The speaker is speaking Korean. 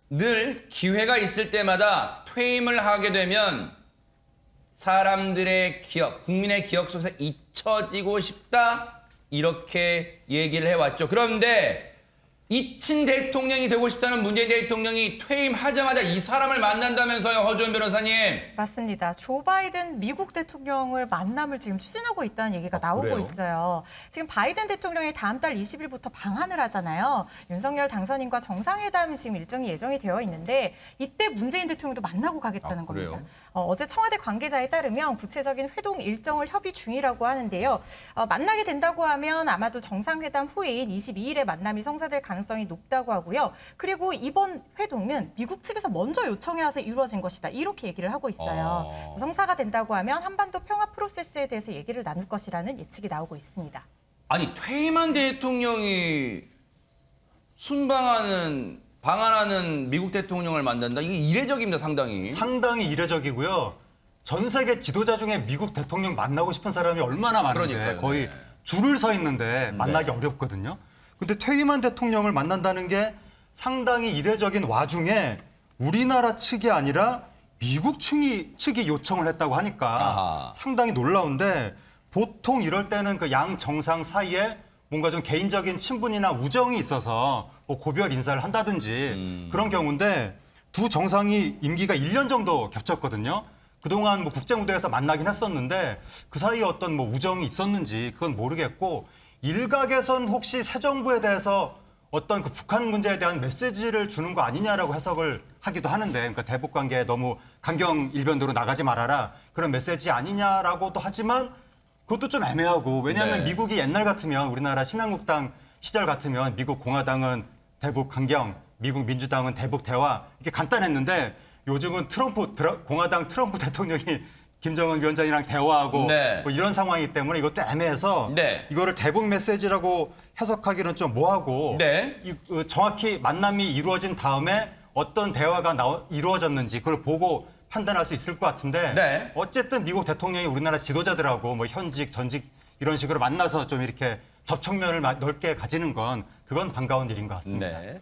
늘 기회가 있을 때마다 퇴임을 하게 되면 사람들의 기억, 국민의 기억 속에서 잊혀지고 싶다 이렇게 얘기를 해왔죠. 그런데 이친 대통령이 되고 싶다는 문재인 대통령이 퇴임하자마자 이 사람을 만난다면서요, 허주원 변호사님. 맞습니다. 조 바이든 미국 대통령을 만남을 지금 추진하고 있다는 얘기가 나오고 그래요? 있어요. 지금 바이든 대통령이 다음 달 20일부터 방한을 하잖아요. 윤석열 당선인과 정상회담이 지금 일정이 예정이 되어 있는데 이때 문재인 대통령도 만나고 가겠다는 그래요? 겁니다. 어제 청와대 관계자에 따르면 구체적인 회동 일정을 협의 중이라고 하는데요. 만나게 된다고 하면 아마도 정상회담 후인 22일에 만남이 성사될 가능성이 높다고 하고요. 그리고 이번 회동은 미국 측에서 먼저 요청해서 이루어진 것이다. 이렇게 얘기를 하고 있어요. 성사가 된다고 하면 한반도 평화 프로세스에 대해서 얘기를 나눌 것이라는 예측이 나오고 있습니다. 아니, 퇴임한 대통령이 방한하는 미국 대통령을 만난다? 이게 이례적입니다, 상당히. 상당히 이례적이고요. 전 세계 지도자 중에 미국 대통령 만나고 싶은 사람이 얼마나 많은데 그러니까요. 거의 네. 줄을 서 있는데 만나기 어렵거든요. 근데 퇴임한 대통령을 만난다는 게 상당히 이례적인 와중에 우리나라 측이 아니라 미국 측이 요청을 했다고 하니까 아하. 상당히 놀라운데 보통 이럴 때는 그 양 정상 사이에 뭔가 좀 개인적인 친분이나 우정이 있어서 뭐 고별 인사를 한다든지 그런 경우인데 두 정상이 임기가 1년 정도 겹쳤거든요. 그동안 뭐 국제무대에서 만나긴 했었는데 그 사이에 어떤 뭐 우정이 있었는지 그건 모르겠고 일각에선 혹시 새 정부에 대해서 어떤 그 북한 문제에 대한 메시지를 주는 거 아니냐라고 해석을 하기도 하는데 그러니까 대북 관계에 너무 강경 일변도로 나가지 말아라 그런 메시지 아니냐라고도 하지만 그것도 좀 애매하고 왜냐하면 네. 미국이 옛날 같으면 우리나라 신한국당 시절 같으면 미국 공화당은 대북 강경, 미국 민주당은 대북 대화 이렇게 간단했는데 요즘은 공화당 트럼프 대통령이 김정은 위원장이랑 대화하고 네. 뭐 이런 상황이기 때문에 이것도 애매해서 네. 이거를 대북 메시지라고 해석하기는 좀 뭐하고 네. 정확히 만남이 이루어진 다음에 어떤 대화가 이루어졌는지 그걸 보고 판단할 수 있을 것 같은데 네. 어쨌든 미국 대통령이 우리나라 지도자들하고 뭐 현직, 전직 이런 식으로 만나서 좀 이렇게 접촉면을 넓게 가지는 건 그건 반가운 일인 것 같습니다. 네.